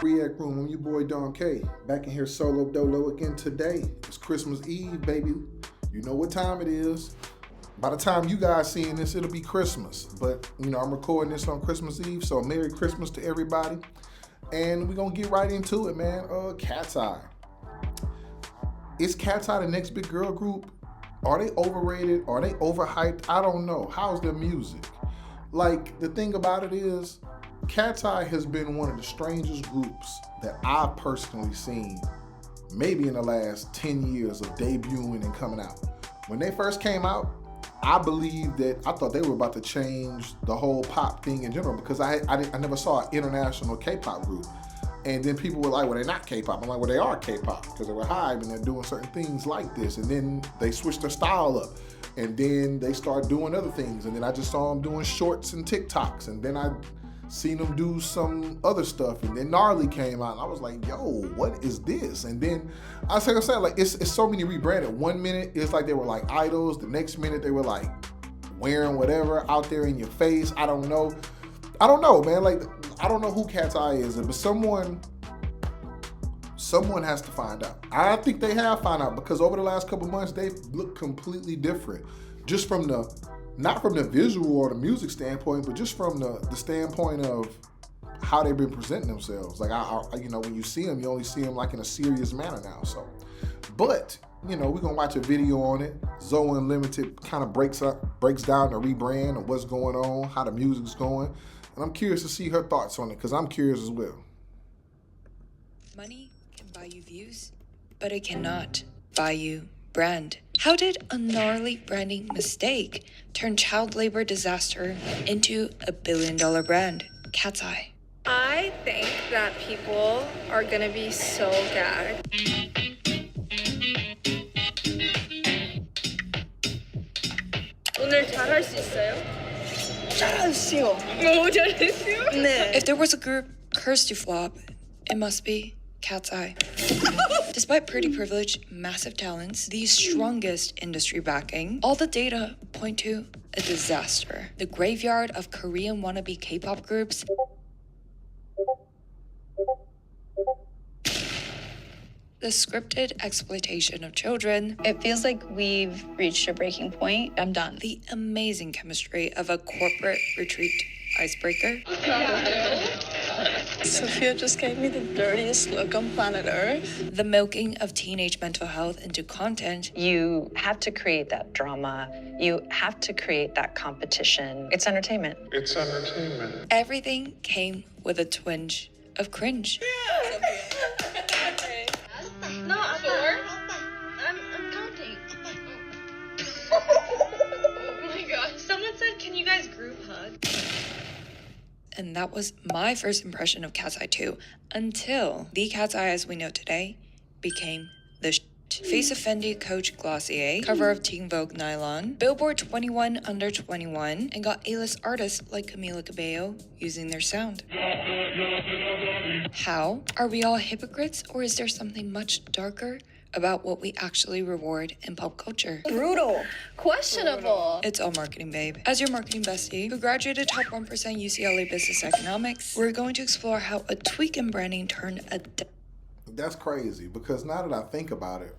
React Room, I'm your boy Don K. Back in here solo dolo again today. It's Christmas Eve, baby. You know what time it is. By the time you guys seeing this, it'll be Christmas. But, you know, I'm recording this on Christmas Eve, so Merry Christmas to everybody. And we're going to get right into it, man. Katseye. Is Katseye the next big girl group? Are they overrated? Are they overhyped? I don't know. How's their music? Like, the thing about it is, Katseye has been one of the strangest groups that I've personally seen maybe in the last 10 years of debuting and coming out. When they first came out, I thought they were about to change the whole pop thing in general because I never saw an international K-pop group. And then people were like, well, they're not K-pop. I'm like, well, they are K-pop because they were hype and they're doing certain things like this. And then they switched their style up. And then they started doing other things. And then I just saw them doing shorts and TikToks. And then I seen them do some other stuff. And then Gnarly came out. And I was like, yo, what is this? And then I said, like, it's so many rebranded. 1 minute, it's like they were like idols. The next minute, they were like wearing whatever out there in your face. I don't know, man. Like, I don't know who Katseye is, but someone has to find out. I think they have found out because over the last couple months, they've looked completely different. Just from not from the visual or the music standpoint, but just from the standpoint of how they've been presenting themselves. Like, you know, when you see them, you only see them like in a serious manner now. So, but, you know, we're gonna watch a video on it. Zoe Unlimited kind of breaks down the rebrand and what's going on, how the music's going. And I'm curious to see her thoughts on it because I'm curious as well. Money can buy you views, but it cannot buy you brand. How did a gnarly branding mistake turn child labor disaster into a billion-dollar brand? Katseye. I think that people are gonna be so gagged. 오늘 잘할 수 있어요? 잘하시오. 너무 잘했어요? 네. If there was a group cursed to flop, it must be Katseye. Despite pretty privilege, massive talents, the strongest industry backing, all the data point to a disaster. The graveyard of Korean wannabe K-pop groups. The scripted exploitation of children. It feels like we've reached a breaking point. I'm done. The amazing chemistry of a corporate retreat icebreaker. Sophia just gave me the dirtiest look on planet Earth. The milking of teenage mental health into content. You have to create that drama. You have to create that competition. It's entertainment. It's entertainment. Everything came with a twinge of cringe. No, I'm 4. I'm counting. Oh my god. Someone said, can you guys group hug? And that was my first impression of Katseye 2, until the Katseye as we know today became the Face of Fendi Coach Glossier, cover of Teen Vogue Nylon, Billboard 21 Under 21, and got A-list artists like Camila Cabello using their sound. How? Are we all hypocrites, or is there something much darker about what we actually reward in pop culture? Brutal. Questionable. It's all marketing, babe. As your marketing bestie, who graduated top 1% UCLA Business Economics, we're going to explore how a tweak in branding turned a... That's crazy because now that I think about it,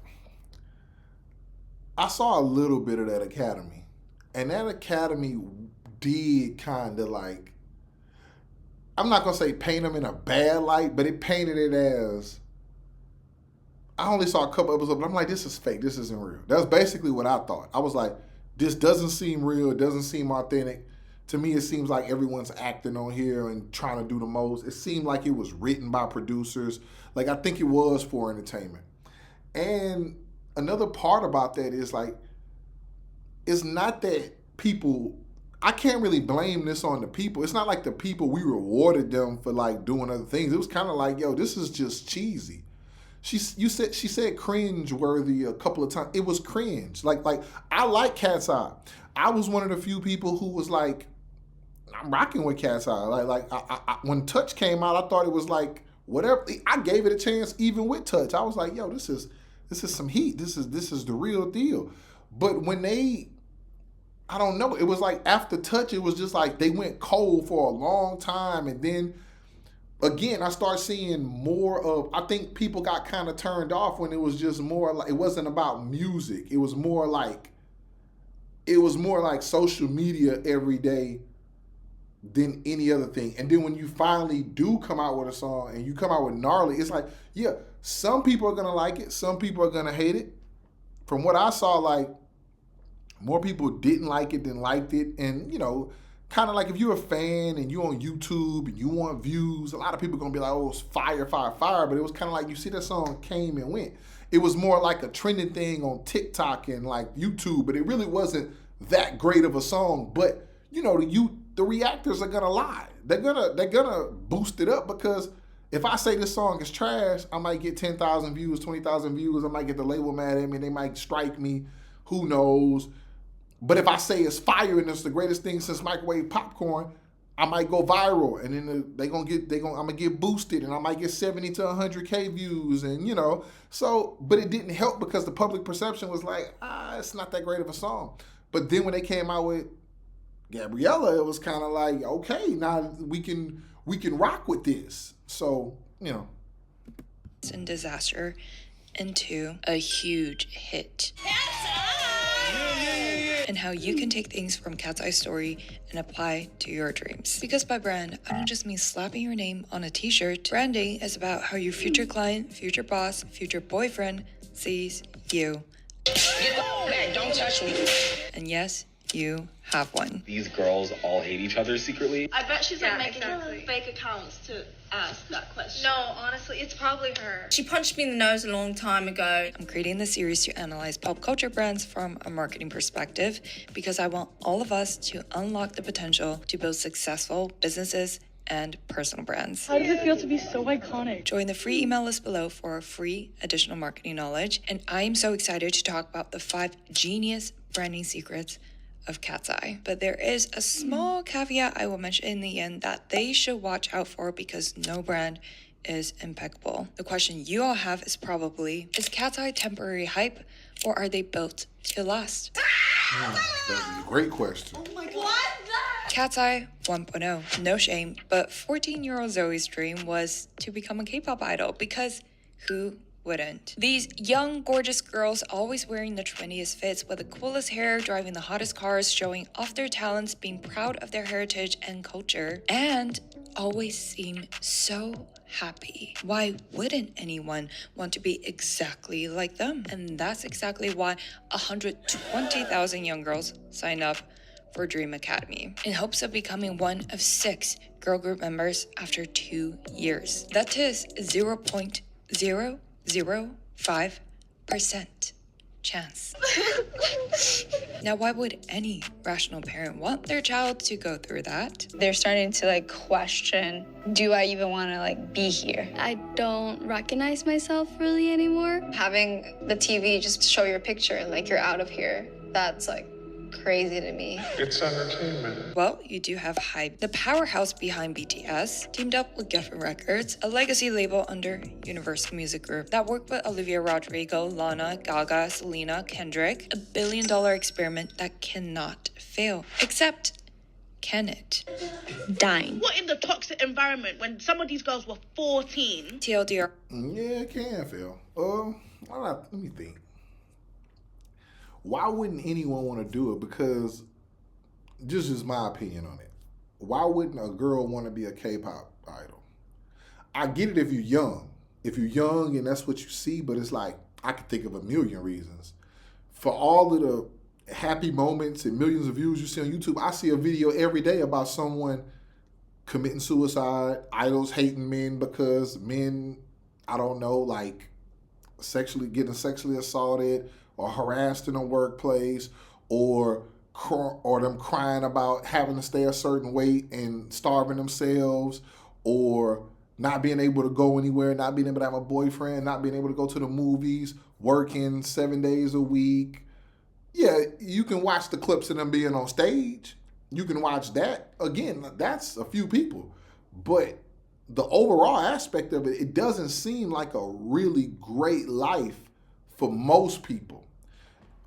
I saw a little bit of that academy. And that academy did kind of like, I'm not going to say paint them in a bad light, but it painted it as, I only saw a couple episodes, but I'm like, this is fake. This isn't real. That's basically what I thought. I was like, this doesn't seem real. It doesn't seem authentic. To me, it seems like everyone's acting on here and trying to do the most. It seemed like it was written by producers. Like, I think it was for entertainment. And another part about that is like, it's not that people, I can't really blame this on the people. It's not like the people, we rewarded them for like doing other things. It was kind of like, yo, this is just cheesy. She said cringe worthy a couple of times. It was cringe. Like I like Catseye. I was one of the few people who was like, I'm rocking with Catseye. I when Touch came out, I thought it was like whatever. I gave it a chance even with Touch. I was like, yo, this is some heat. This is the real deal. But when they, I don't know, it was like after Touch, it was just like they went cold for a long time, and then again, I start seeing more of, I think people got kind of turned off when it was just more like, it wasn't about music. It was more like social media every day than any other thing. And then when you finally do come out with a song and you come out with gnarly, it's like, yeah, some people are gonna like it, some people are gonna hate it. From what I saw, like, more people didn't like it than liked it. And, you know, kind of like if you're a fan and you're on YouTube and you want views, a lot of people are gonna be like, oh, it's fire, fire, fire. But it was kind of like, you see that song came and went. It was more like a trending thing on TikTok and like YouTube, but it really wasn't that great of a song. But, you know, the reactors are gonna lie. They're gonna boost it up, because if I say this song is trash, I might get 10,000 views, 20,000 views. I might get the label mad at me. They might strike me. Who knows? But if I say it's fire and it's the greatest thing since microwave popcorn, I might go viral, and then I'm gonna get boosted, and I might get 70 to 100K views, and you know. So, but it didn't help because the public perception was like, it's not that great of a song. But then when they came out with Gabriella, it was kind of like, okay, now we can rock with this. So, you know. And disaster into a huge hit. And how you can take things from Catseye's story and apply to your dreams. Because by brand, I don't just mean slapping your name on a t-shirt. Branding is about how your future client, future boss, future boyfriend sees you. Get back, don't touch me. And yes, you have one. These girls all hate each other secretly. I bet she's like making exactly. fake accounts to ask that question. No, honestly, it's probably her. She punched me in the nose a long time ago. I'm creating this series to analyze pop culture brands from a marketing perspective because I want all of us to unlock the potential to build successful businesses and personal brands. How does it feel to be so iconic? Join the free email list below for free additional marketing knowledge. And I am so excited to talk about the 5 genius branding secrets of Catseye. But there is a small caveat I will mention in the end that they should watch out for because no brand is impeccable. The question you all have is probably, is Catseye temporary hype or are they built to last? That's a great question. Catseye 1.0, no shame, but 14-year-old Zoe's dream was to become a K-pop idol because who wouldn't? These young, gorgeous girls always wearing the trendiest fits with the coolest hair, driving the hottest cars, showing off their talents, being proud of their heritage and culture, and always seem so happy. Why wouldn't anyone want to be exactly like them? And that's exactly why 120,000 young girls signed up for Dream Academy in hopes of becoming one of 6 girl group members after 2 years. That is 0.005% chance. Now, why would any rational parent want their child to go through that? They're starting to like question, do I even want to like be here? I don't recognize myself really anymore. Having the TV just show your picture and like you're out of here, that's like crazy to me. It's entertainment. Well, you do have HYBE, the powerhouse behind BTS, teamed up with Geffen Records, a legacy label under Universal Music Group that worked with Olivia Rodrigo, Lana, Gaga, Selena, Kendrick, a billion-dollar experiment that cannot fail. Except, can it? Dying. What in the toxic environment when some of these girls were 14? TLDR. Yeah, it can fail. Let me think. Why wouldn't anyone want to do it? Because, this is my opinion on it. Why wouldn't a girl want to be a K-pop idol? I get it if you're young. If you're young and that's what you see, but it's like, I could think of a million reasons. For all of the happy moments and millions of views you see on YouTube, I see a video every day about someone committing suicide, idols hating men because men, I don't know, like getting sexually assaulted, or harassed in a workplace, or them crying about having to stay a certain weight and starving themselves, or not being able to go anywhere, not being able to have a boyfriend, not being able to go to the movies, working 7 days a week. Yeah, you can watch the clips of them being on stage. You can watch that. Again, that's a few people. But the overall aspect of it, it doesn't seem like a really great life for most people.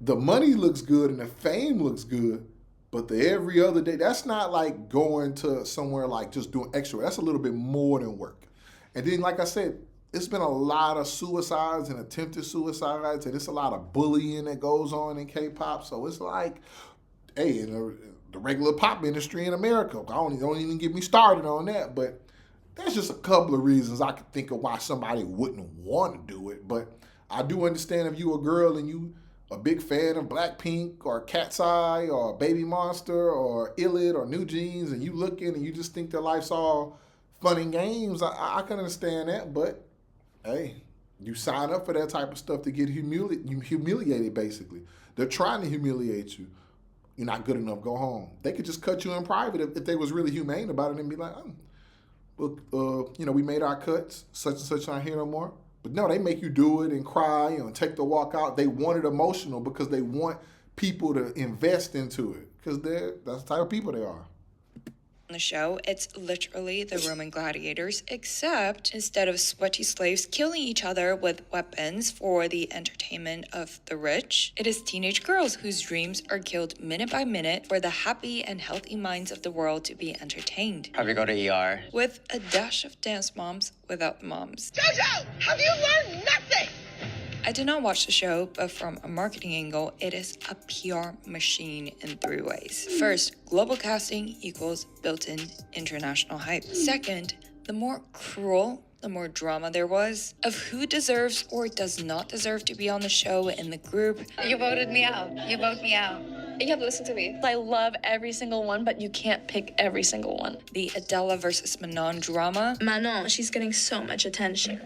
The money looks good and the fame looks good, But the every other day, that's not like going to somewhere like just doing extra. That's a little bit more than work. And then, like I said, it's been a lot of suicides and attempted suicides, and it's a lot of bullying that goes on in K-pop. So it's like, hey, in the regular pop industry in America, don't even get me started on that. But there's just a couple of reasons I could think of why somebody wouldn't want to do it. But I do understand if you a girl and you a big fan of Blackpink or Katseye or Baby Monster or Illid or New Jeans, and you looking and you just think their life's all fun and games, I can understand that. But hey, you sign up for that type of stuff to get humiliated, basically. They're trying to humiliate you. You're not good enough, go home. They could just cut you in private if they was really humane about it and be like, we made our cuts, such and such aren't here no more. But no, they make you do it and cry and take the walk out. They want it emotional because they want people to invest into it because that's the type of people they are. On the show, it's literally the Roman gladiators, except instead of sweaty slaves killing each other with weapons for the entertainment of the rich, it is teenage girls whose dreams are killed minute by minute for the happy and healthy minds of the world to be entertained. Probably go to ER. With a dash of dance moms without the moms. Jojo, have you learned nothing? I did not watch the show, but from a marketing angle, it is a PR machine in 3 ways. First, global casting equals built-in international hype. Second, the more cruel, the more drama there was of who deserves or does not deserve to be on the show in the group. You voted me out. You vote me out. You have to listen to me. I love every single one, but you can't pick every single one. The Adela versus Manon drama. Manon, she's getting so much attention.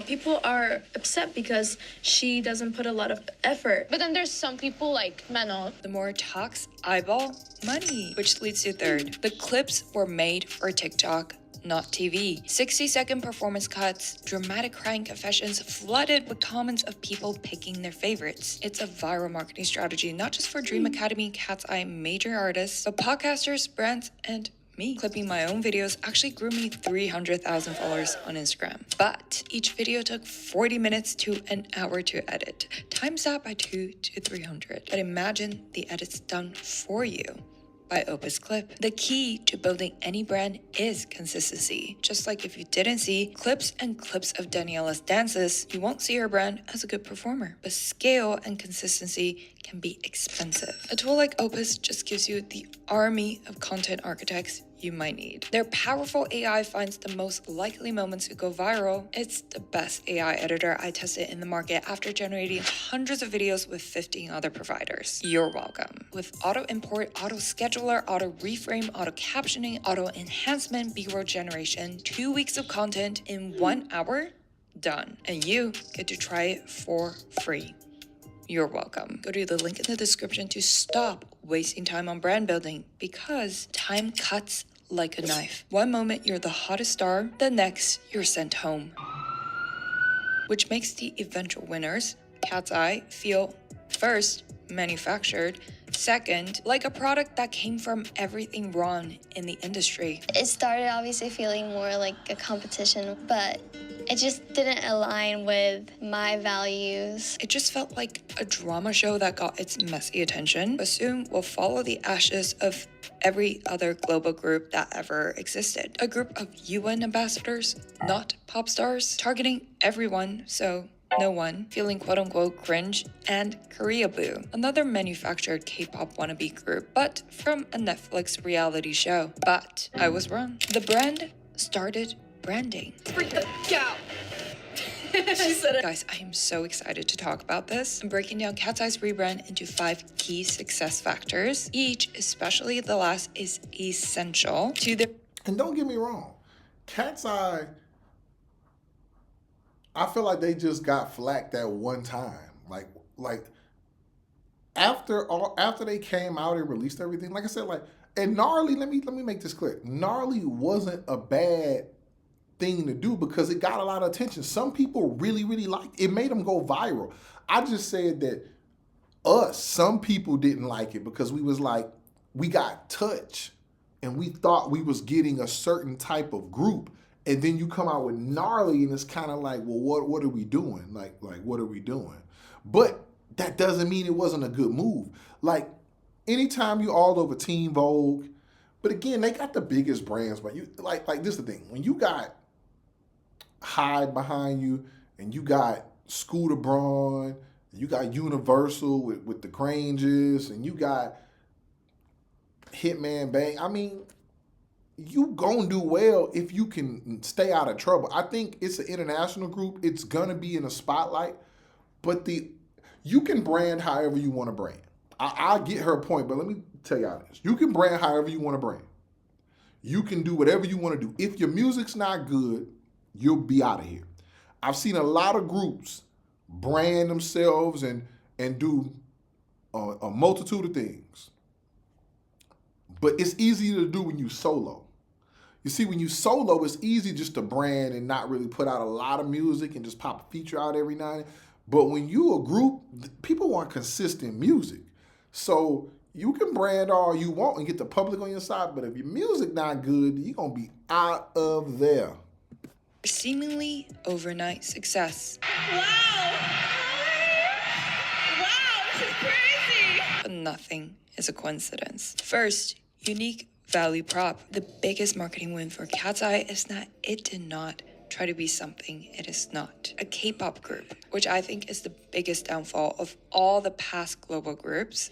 People are upset because she doesn't put a lot of effort. But then there's some people like Manon. The more talks, eyeball, money. Which leads to third. The clips were made for TikTok, not TV. 60-second performance cuts, dramatic crying confessions flooded with comments of people picking their favorites. It's a viral marketing strategy, not just for Dream Academy, Catseye, major artists, but podcasters, brands, and me. Clipping my own videos actually grew me 300,000 followers on Instagram. But each video took 40 minutes to an hour to edit. Times that by 200 to 300. But imagine the edits done for you by Opus Clip. The key to building any brand is consistency. Just like if you didn't see clips and clips of Daniela's dances, you won't see her brand as a good performer. But scale and consistency can be expensive. A tool like Opus just gives you the army of content architects you might need. Their powerful AI finds the most likely moments to go viral. It's the best AI editor I tested in the market after generating hundreds of videos with 15 other providers. You're welcome. With auto import, auto scheduler, auto reframe, auto captioning, auto enhancement, B-roll generation, 2 weeks of content in 1 hour, done. And you get to try it for free. You're welcome. Go to the link in the description to stop wasting time on brand building because time cuts like a knife. One moment you're the hottest star, the next you're sent home. Which makes the eventual winners, Catseye, feel first, manufactured, second, like a product that came from everything wrong in the industry. It started obviously feeling more like a competition, but it just didn't align with my values. It just felt like a drama show that got its messy attention, but soon will follow the ashes of every other global group that ever existed. A group of UN ambassadors, not pop stars, targeting everyone, so no one, feeling quote-unquote cringe, and Koreaboo, another manufactured K-pop wannabe group, but from a Netflix reality show. But I was wrong. The brand started branding. Freak the cow. She said it. Guys, I am so excited to talk about this. I'm breaking down Catseye's rebrand into 5 key success factors. Each, especially the last, is essential to the... And don't get me wrong, Catseye, I feel like they just got flack that one time. Like after they came out and released everything, like I said, and Gnarly, let me make this clear. Gnarly wasn't a bad thing to do because it got a lot of attention. Some people really, really liked it. It made them go viral. I just said that some people didn't like it because we was like, we got touched and we thought we was getting a certain type of group. And then you come out with Gnarly and it's kind of like, well, what are we doing? Like what are we doing? But that doesn't mean it wasn't a good move. Like anytime you all over Teen Vogue, but again, they got the biggest brands, but you like this is the thing. When you got Hyde behind you and you got Scooter Braun, you got Universal with the Granges, and you got Hitman Bang. I mean, you gonna do well if you can stay out of trouble. I think it's an international group. It's gonna be in a spotlight, but you can brand however you want to brand. I get her point, but let me tell y'all this. You can brand however you want to brand. You can do whatever you want to do. If your music's not good, you'll be out of here. I've seen a lot of groups brand themselves and do a multitude of things. But it's easy to do when you solo. You see, when you solo, it's easy just to brand and not really put out a lot of music and just pop a feature out every night. But when you a group, people want consistent music. So you can brand all you want and get the public on your side, but if your music not good, you're going to be out of there. Seemingly overnight success. Wow! Wow, this is crazy! But nothing is a coincidence. First, unique value prop. The biggest marketing win for Catseye is that it did not try to be something it is not. A K-pop group, which I think is the biggest downfall of all the past global groups.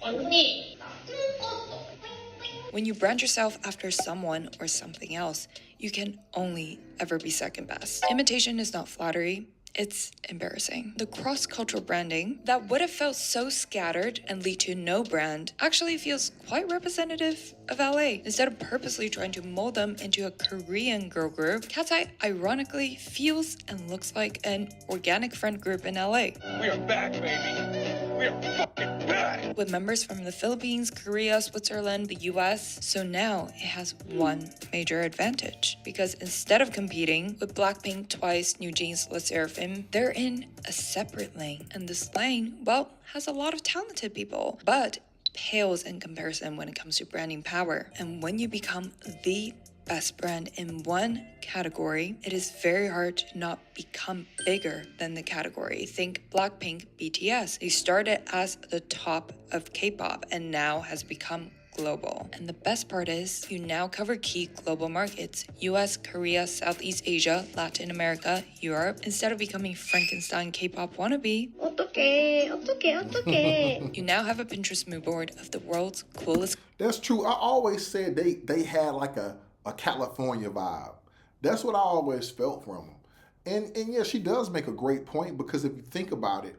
When you brand yourself after someone or something else, you can only ever be second best. Imitation is not flattery. It's embarrassing. The cross-cultural branding that would have felt so scattered and lead to no brand actually feels quite representative of LA. Instead of purposely trying to mold them into a Korean girl group, Katseye ironically feels and looks like an organic friend group in LA. We are back, baby. We are fucking back. With members from the Philippines, Korea, Switzerland, the US. So now it has one major advantage, because instead of competing with Blackpink, Twice, New Jeans, Le Sserafim, they're in a separate lane. And this lane, well, has a lot of talented people, but pales in comparison when it comes to branding power. And when you become the best brand in one category, it is very hard to not become bigger than the category. Think Blackpink, BTS. They started as the top of K-pop and now has become global. And the best part is you now cover key global markets: US, Korea, Southeast Asia, Latin America, Europe, instead of becoming Frankenstein K-pop wannabe. You now have a Pinterest mood board of the world's coolest. That's true. I always said they had like a California vibe. That's what I always felt from them. And yeah, she does make a great point, because if you think about it,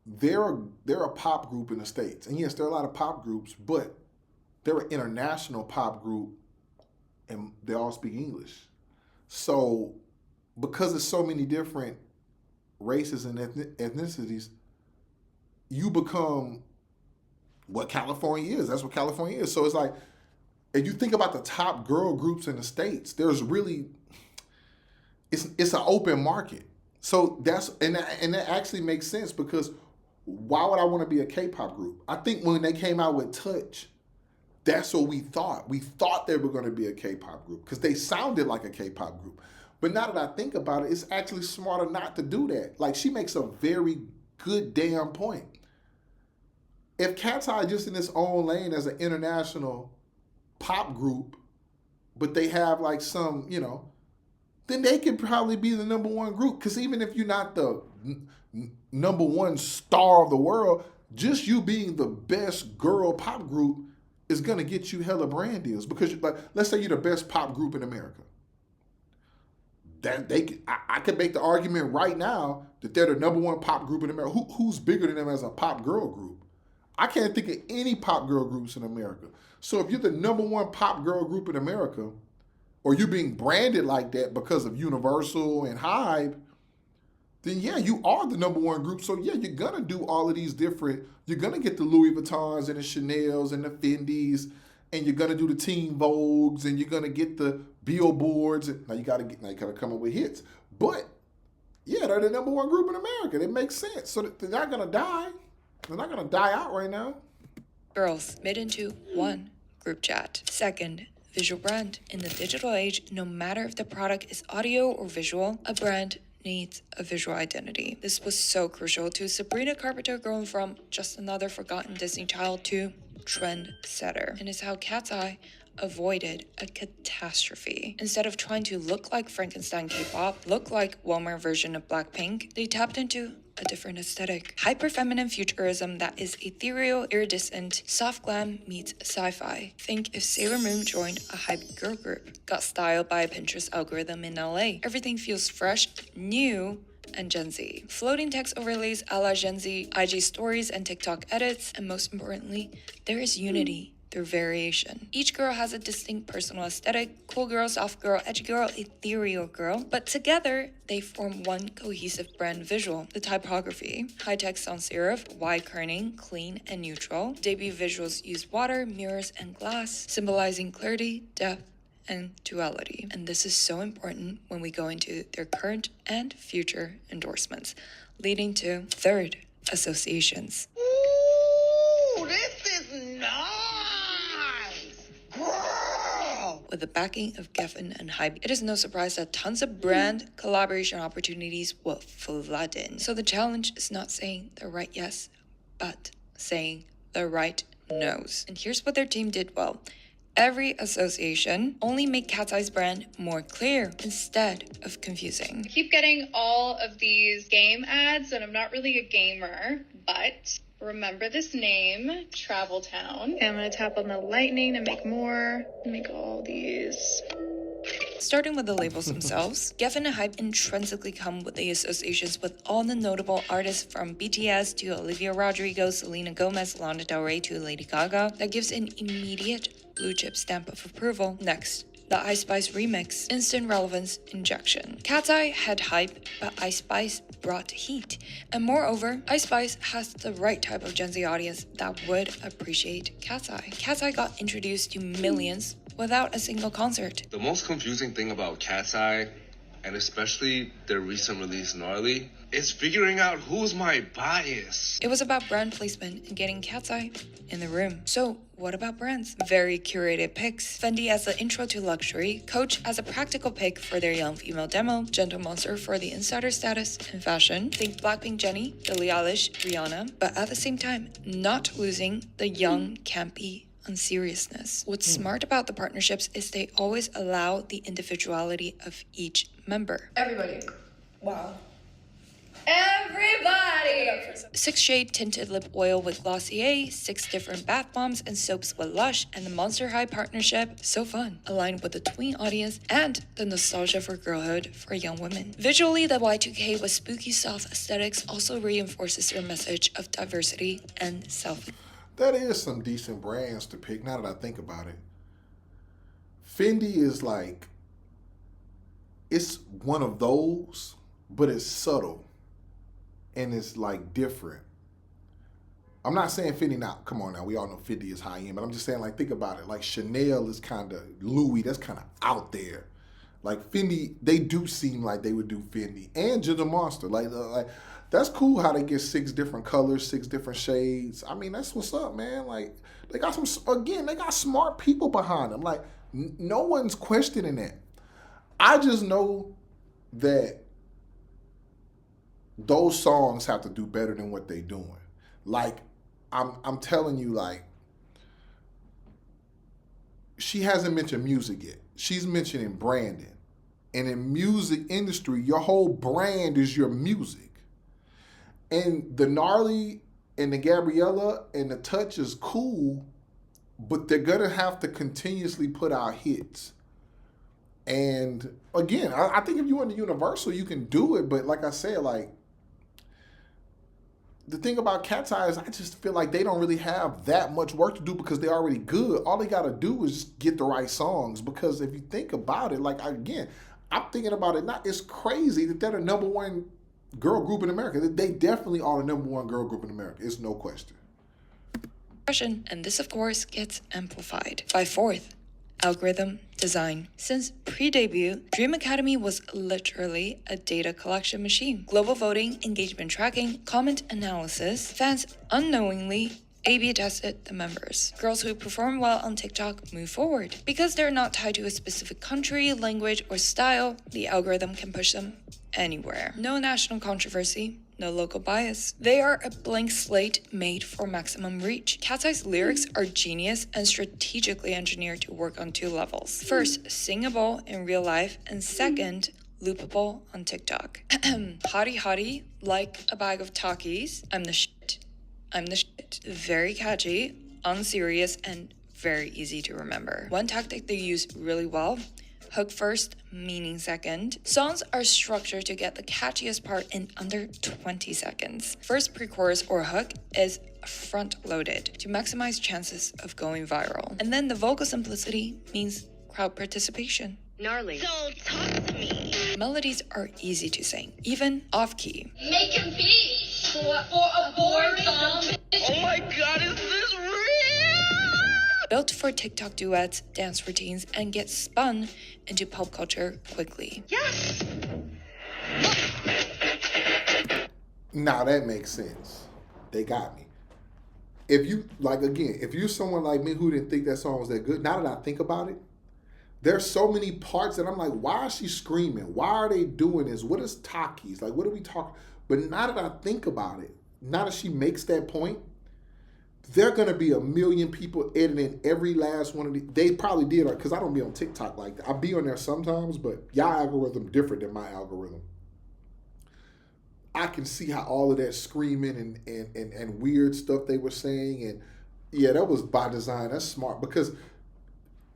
they're a pop group in the States. And yes, there are a lot of pop groups, but they're an international pop group and they all speak English. So because there's so many different races and ethnicities, you become what California is. That's what California is. So it's like, if you think about the top girl groups in the States, there's really, it's an open market. So and that actually makes sense, because why would I want to be a K-pop group? I think when they came out with Touch, that's what we thought. We thought they were going to be a K-pop group because they sounded like a K-pop group. But now that I think about it, it's actually smarter not to do that. Like, she makes a very good damn point. If Catseye just in its own lane as an international pop group, but they have like some, then they could probably be the number one group. Because even if you're not the number one star of the world, just you being the best girl pop group is going to get you hella brand deals. Because like, let's say you're the best pop group in America. I could make the argument right now that they're the number one pop group in America. Who's bigger than them as a pop girl group? I can't think of any pop girl groups in America. So if you're the number one pop girl group in America, or you're being branded like that because of Universal and Hype, then yeah, you are the number one group. So yeah, you're going to do all of these different, you're going to get the Louis Vuittons and the Chanels and the Fendis, and you're going to do the Teen Vogues, and you're going to get the Billboards. Now you got to come up with hits. But yeah, they're the number one group in America. It makes sense. So they're not going to die. They're not going to die out right now. Girls made into one group chat. Second, visual brand. In the digital age, no matter if the product is audio or visual, a brand needs a visual identity. This was so crucial to Sabrina Carpenter going from just another forgotten Disney child to trendsetter. And it's how Katseye avoided a catastrophe. Instead of trying to look like Frankenstein K-pop, look like Walmart version of Blackpink, they tapped into a different aesthetic. Hyper-feminine futurism that is ethereal, iridescent, soft glam meets sci-fi. Think if Sailor Moon joined a hype girl group, got styled by a Pinterest algorithm in LA. Everything feels fresh, new, and Gen Z. Floating text overlays a la Gen Z, IG stories and TikTok edits, and most importantly, there is unity through variation. Each girl has a distinct personal aesthetic: cool girl, soft girl, edgy girl, ethereal girl, but together they form one cohesive brand visual. The typography: high text sans serif, wide kerning, clean and neutral. Debut visuals use water, mirrors, and glass, symbolizing clarity, depth, and duality. And this is so important when we go into their current and future endorsements, leading to third, associations. Ooh, this is nice. Girl. With the backing of Geffen and Hype, it is no surprise that tons of brand collaboration opportunities will flood in. So the challenge is not saying the right yes, but saying the right no's. And here's what their team did well. Every association only make Catseye's brand more clear instead of confusing. I keep getting all of these game ads, and I'm not really a gamer, but remember this name, Travel Town. And I'm gonna tap on the lightning to make all these. Starting with the labels themselves, Geffen and Hype intrinsically come with the associations with all the notable artists from BTS to Olivia Rodrigo, Selena Gomez, Lana Del Rey to Lady Gaga. That gives an immediate blue chip stamp of approval. Next, the Ice Spice remix, instant relevance injection. Katseye had hype, but Ice Spice brought heat. And moreover, Ice Spice has the right type of Gen Z audience that would appreciate Katseye. Katseye got introduced to millions without a single concert. The most confusing thing about Catseye, and especially their recent release Gnarly, is figuring out who's my bias. It was about brand placement and getting Katseye in the room. So what about brands? Very curated picks. Fendi as the intro to luxury, Coach as a practical pick for their young female demo, Gentle Monster for the insider status and fashion. Think Blackpink Jennie, Billie Eilish, Rihanna, but at the same time, not losing the young, campy unseriousness. What's smart about the partnerships is they always allow the individuality of each member. Everybody. Wow. Everybody! 6 shade tinted lip oil with Glossier, 6 different bath bombs and soaps with Lush, and the Monster High partnership, so fun, aligned with the tween audience and the nostalgia for girlhood for young women. Visually, the Y2K with spooky soft aesthetics also reinforces their message of diversity and self. That is some decent brands to pick, now that I think about it. Fendi is like, it's one of those, but it's subtle. And it's like different. I'm not saying Fendi now, come on now, we all know Fendi is high end, but I'm just saying, like, think about it. Like Chanel is kind of, Louis, that's kind of out there. Like Fendi, they do seem like they would do Fendi. And Gentle Monster, like that's cool how they get 6 different colors, 6 different shades. I mean, that's what's up, man. Like, they got they got smart people behind them. Like, no one's questioning that. I just know that those songs have to do better than what they doing. Like, I'm telling you, like, she hasn't mentioned music yet. She's mentioning branding. And in music industry, your whole brand is your music. And the Gnarly and the Gabriella and the Touch is cool, but they're gonna have to continuously put out hits. And again, I think if you want the Universal, you can do it. But like I said, like, the thing about Catseye is I just feel like they don't really have that much work to do because they're already good. All they got to do is just get the right songs. Because if you think about it, like, again, I'm thinking about it now. It's crazy that they're the #1 girl group in America. They definitely are the #1 girl group in America. It's no question. And this, of course, gets amplified by fourth, algorithm design. Since pre-debut, Dream Academy was literally a data collection machine. Global voting, engagement tracking, comment analysis. Fans unknowingly A/B tested the members. Girls who perform well on TikTok move forward. Because they're not tied to a specific country, language, or style, the algorithm can push them anywhere. No national controversy, no local bias. They are a blank slate made for maximum reach. Catseye's lyrics are genius and strategically engineered to work on two levels. First, singable in real life, and second, loopable on TikTok. Hottie hottie, like a bag of Takis. I'm the shit. I'm the shit. Very catchy, unserious, and very easy to remember. One tactic they use really well: hook first, meaning second. Songs are structured to get the catchiest part in under 20 seconds. First pre-chorus or hook is front-loaded to maximize chances of going viral. And then the vocal simplicity means crowd participation. Gnarly. So talk to me. Melodies are easy to sing, even off-key. Make a beat for a boring song. Oh my god, is this real? Built for TikTok duets, dance routines, and get spun into pop culture quickly. Yes! Now that makes sense. They got me. If you, like, again, if you're someone like me who didn't think that song was that good, now that I think about it, there's so many parts that I'm like, why is she screaming? Why are they doing this? What is Takis? Like, what are we talking? But now that I think about it, now that she makes that point, there are going to be a million people editing every last one of these. They probably did, because I don't be on TikTok like that. I be on there sometimes, but y'all algorithm different than my algorithm. I can see how all of that screaming and weird stuff they were saying. And yeah, that was by design. That's smart, because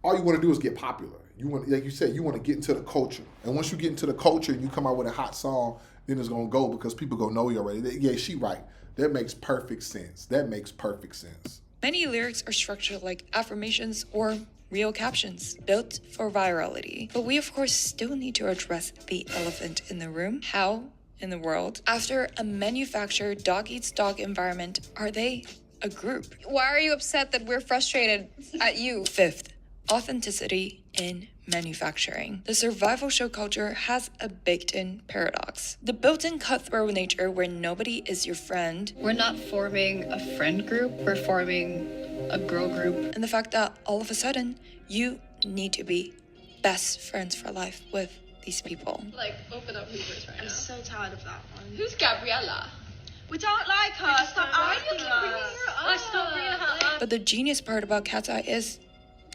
all you want to do is get popular. You want, like you said, you want to get into the culture. And once you get into the culture and you come out with a hot song, then it's going to go because people going to know you already. Yeah, she right. That makes perfect sense. That makes perfect sense. Many lyrics are structured like affirmations or real captions, built for virality. But we, of course, still need to address the elephant in the room. How in the world, after a manufactured dog-eats-dog environment, are they a group? Why are you upset that we're frustrated at you? Fifth, authenticity in manufacturing. The survival show culture has a baked-in paradox. The built-in cutthroat nature where nobody is your friend. We're not forming a friend group, we're forming a girl group. And the fact that all of a sudden, you need to be best friends for life with these people. Like, open up Hoovers right now. I'm so tired of that one. Who's Gabriella? We don't like her. Stop asking her. Stop bringing her up. But the genius part about Catseye is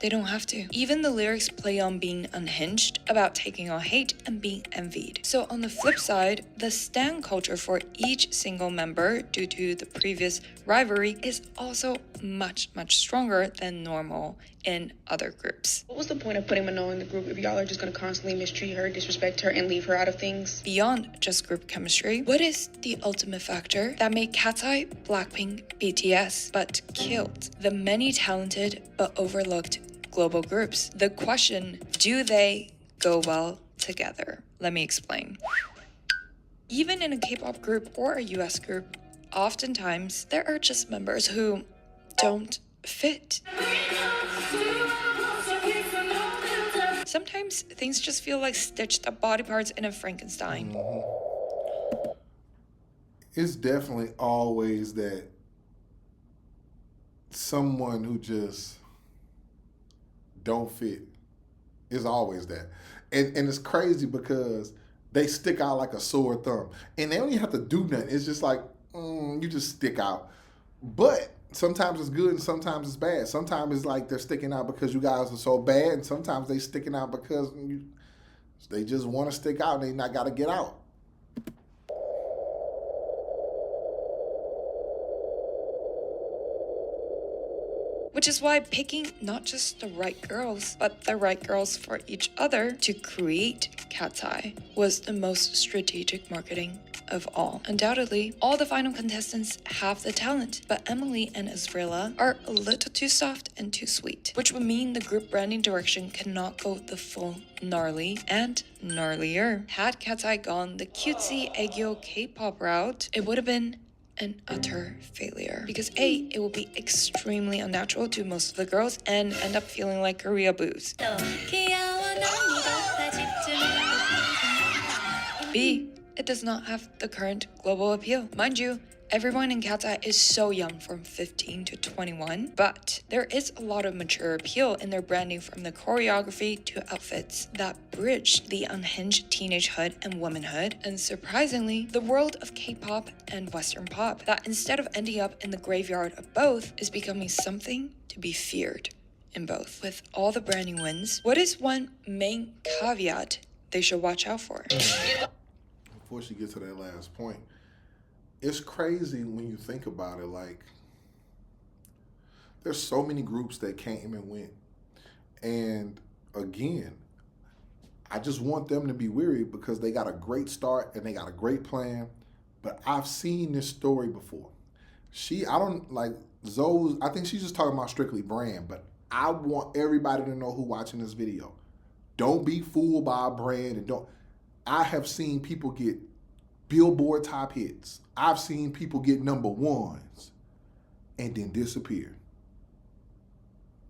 they don't have to. Even the lyrics play on being unhinged, about taking on hate and being envied. So on the flip side, the stan culture for each single member, due to the previous rivalry, is also much, much stronger than normal in other groups. What was the point of putting Manoa in the group if y'all are just gonna constantly mistreat her, disrespect her, and leave her out of things? Beyond just group chemistry, what is the ultimate factor that made Katseye, Blackpink, BTS, but killed the many talented but overlooked global groups? The question, do they go well together? Let me explain. Even in a K-pop group or a US group, oftentimes there are just members who don't fit. Sometimes things just feel like stitched up body parts in a Frankenstein. It's definitely always that someone who just don't fit. It's always that. And it's crazy because they stick out like a sore thumb. And they don't even have to do nothing. It's just like, you just stick out. But sometimes it's good and sometimes it's bad. Sometimes it's like they're sticking out because you guys are so bad, and sometimes they sticking out because they just want to stick out and they not got to get out. Which is why picking not just the right girls, but the right girls for each other to create Catseye was the most strategic marketing of all. Undoubtedly, all the final contestants have the talent, but Emily and Israela are a little too soft and too sweet, which would mean the group branding direction cannot go the full gnarly and gnarlier. Had Catseye gone the cutesy aegyo K-pop route, it would have been an utter failure, because A, it will be extremely unnatural to most of the girls and end up feeling like Korea boos. B, it does not have the current global appeal. Mind you, Everyone in Catseye is so young, from 15 to 21, but there is a lot of mature appeal in their branding, from the choreography to outfits that bridge the unhinged teenagehood and womanhood, and surprisingly, the world of K-pop and Western pop, that instead of ending up in the graveyard of both, is becoming something to be feared in both. With all the branding wins, what is one main caveat they should watch out for? Before she gets to that last point, it's crazy when you think about it. Like, there's so many groups that came and went. And again, I just want them to be weary because they got a great start and they got a great plan. But I've seen this story before. I think she's just talking about strictly brand, but I want everybody to know who watching this video. Don't be fooled by a brand, and I have seen people get Billboard top hits. I've seen people get #1s and then disappear.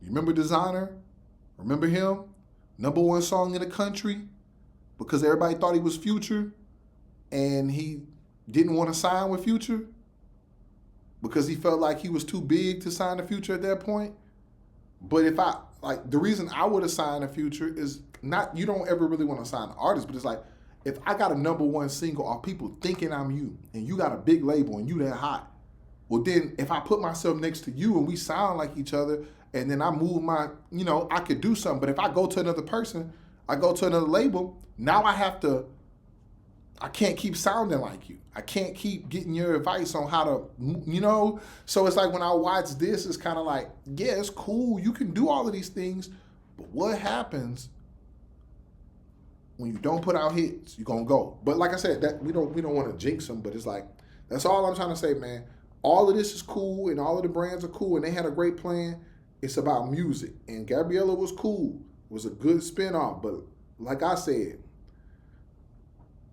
You remember Designer? Remember him? #1 song in the country because everybody thought he was Future and he didn't want to sign with Future because he felt like he was too big to sign to Future at that point. But the reason I would have signed a Future is not, you don't ever really want to sign an artist, but it's like, if I got a #1 single, are people thinking I'm you, and you got a big label and you that hot, well then if I put myself next to you and we sound like each other, and then I move I could do something. But if I go to another person, I go to another label, now I can't keep sounding like you. I can't keep getting your advice on how to, So it's like when I watch this, it's kind of like, yeah, it's cool. You can do all of these things, but what happens when you don't put out hits? You're going to go. But like I said, that we don't want to jinx them, but it's like, that's all I'm trying to say, man. All of this is cool and all of the brands are cool and they had a great plan. It's about music. And Gabriella was cool. It was a good spinoff. But like I said,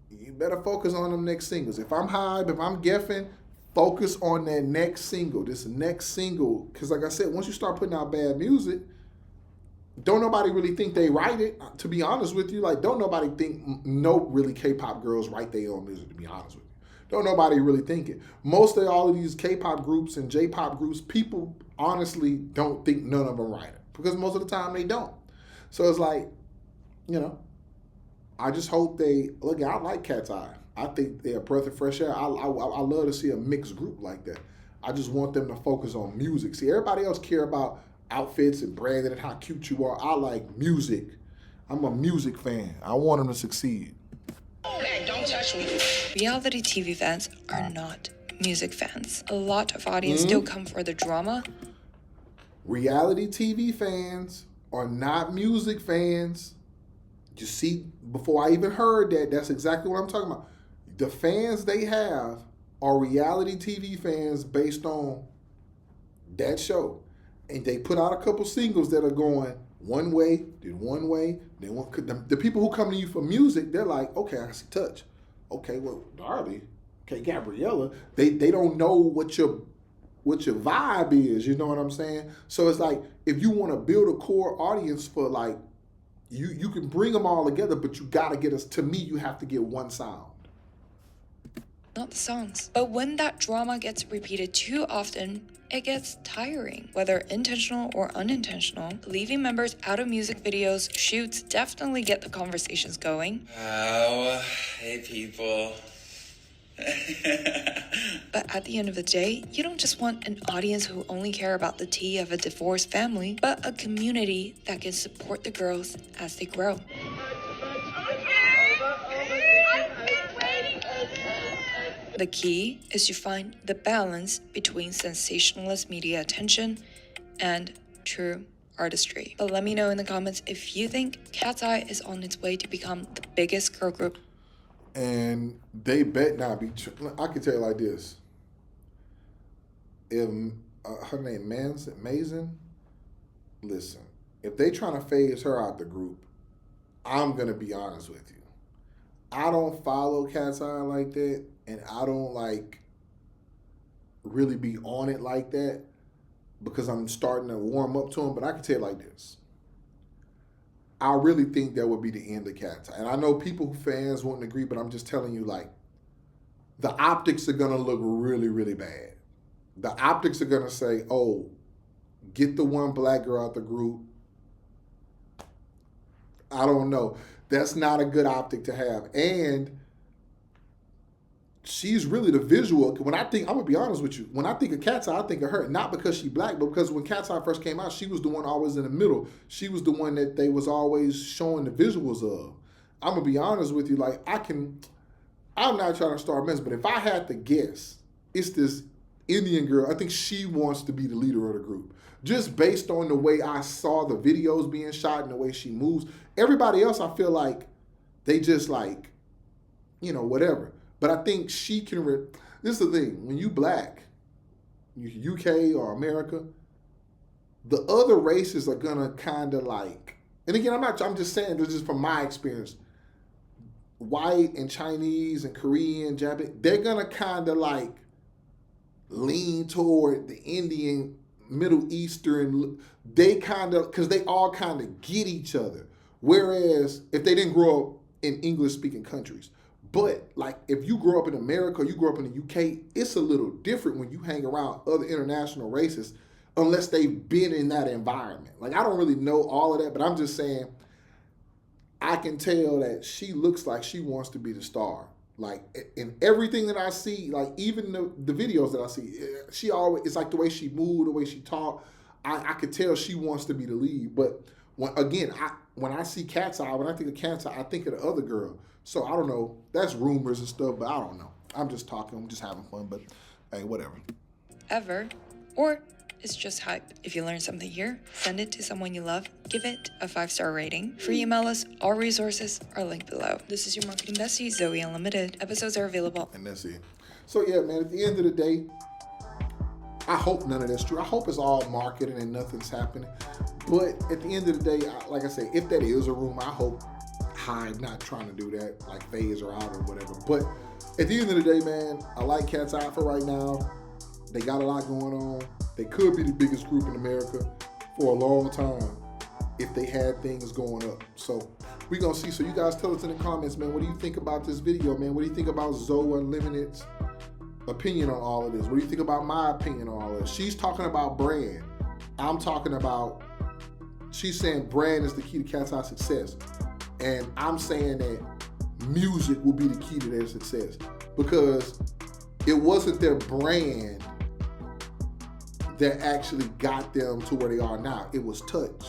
you better focus on them next singles. If I'm Hybe, if I'm Geffen, focus on that next single. This next single. Because like I said, once you start putting out bad music, don't nobody really think they write it, to be honest with you. Like, don't nobody think, no really K-pop girls write their own music, to be honest with you. Don't nobody really think it. Most of all of these K-pop groups and J-pop groups, people honestly don't think none of them write it. Because most of the time they don't. So it's like, I just hope I like Katseye. I think they're a breath of fresh air. I love to see a mixed group like that. I just want them to focus on music. See, everybody else care about outfits and branding and how cute you are. I like music. I'm a music fan. I want them to succeed. Hey, don't touch me. Reality TV fans are not music fans. A lot of audience still come for the drama. Reality TV fans are not music fans. You see, before I even heard that, that's exactly what I'm talking about. The fans they have are reality TV fans based on that show. And they put out a couple singles that are going one way, then one way, then one. The people who come to you for music, they're like, okay, I see Touch. Okay, well, Darby. Okay, Gabriella. They don't know what your vibe is. You know what I'm saying? So it's like, if you want to build a core audience for like, you can bring them all together, but you got to get us. To me, you have to get one sound. Not the songs. But when that drama gets repeated too often, it gets tiring. Whether intentional or unintentional, leaving members out of music videos, shoots definitely get the conversations going. Oh, hey people. But at the end of the day, you don't just want an audience who only care about the tea of a divorced family, but a community that can support the girls as they grow. The key is to find the balance between sensationalist media attention and true artistry. But let me know in the comments if you think Catseye is on its way to become the biggest girl group. And they bet not be. I can tell you like this. If her name Mason, listen, if they trying to phase her out the group, I'm going to be honest with you. I don't follow Catseye like that, and I don't like really be on it like that because I'm starting to warm up to him. But I can tell you like this. I really think that would be the end of Catseye. And I know fans wouldn't agree, but I'm just telling you, like, the optics are gonna look really, really bad. The optics are gonna say, oh, get the one black girl out the group. I don't know. That's not a good optic to have. And she's really the visual. When I think, I'm gonna be honest with you, when I think of Katseye, I think of her, not because she black, but because when Katseye first came out, she was the one always in the middle. She was the one that they was always showing the visuals of. I'm gonna be honest with you, like I'm not trying to start mess, but if I had to guess, it's this Indian girl. I think she wants to be the leader of the group. Just based on the way I saw the videos being shot and the way she moves. Everybody else, I feel like they just like, you know, whatever. But I think she can, this is the thing, when you black, UK or America, the other races are gonna kind of like, and again, I'm just saying, this is from my experience, white and Chinese and Korean, Japanese, they're gonna kind of like lean toward the Indian, Middle Eastern, they kind of, because they all kind of get each other. Whereas if they didn't grow up in English speaking countries, but like if you grow up in America, you grow up in the UK, it's a little different when you hang around other international races unless they've been in that environment. Like I don't really know all of that, but I'm just saying I can tell that she looks like she wants to be the star. Like in everything that I see, like even the videos that I see, she always, it's like the way she moved, the way she talked, I could tell she wants to be the lead. But when I see Katseye, when I think of Katseye, I think of the other girl. So I don't know. That's rumors and stuff, but I don't know. I'm just talking. I'm just having fun. But hey, whatever. Ever. Or it's just hype. If you learned something here, send it to someone you love. Give it a 5-star rating. Free email us. All resources are linked below. This is your marketing bestie, Zoe Unlimited. Episodes are available. And that's it. So yeah, man, at the end of the day, I hope none of that's true. I hope it's all marketing and nothing's happening. But at the end of the day, like I say, if that is a rumor, I hope Hyde not trying to do that, like phase her out or whatever. But at the end of the day, man, I like Katseye for right now. They got a lot going on. They could be the biggest group in America for a long time if they had things going up. So we're going to see. So you guys tell us in the comments, man, what do you think about this video, man? What do you think about Zoe Unlimited's opinion on all of this? What do you think about my opinion on all of this? She's talking about brand. I'm talking about, she's saying brand is the key to Katseye's success. And I'm saying that music will be the key to their success because it wasn't their brand that actually got them to where they are now. It was Touch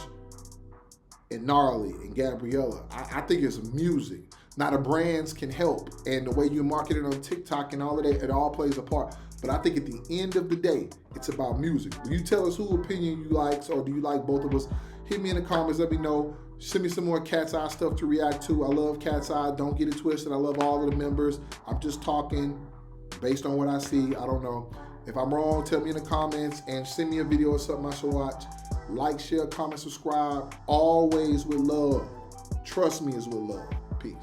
and Gnarly and Gabriella. I think it's music. Now the brands can help and the way you market it on TikTok and all of that, it all plays a part. But I think at the end of the day, it's about music. Will you tell us who opinion you like, or do you like both of us? Hit me in the comments, let me know. Send me some more Katseye stuff to react to. I love Katseye, don't get it twisted. I love all of the members. I'm just talking based on what I see. I don't know. If I'm wrong, tell me in the comments and send me a video or something I should watch. Like, share, comment, subscribe. Always with love. Trust me, is with love. Peace.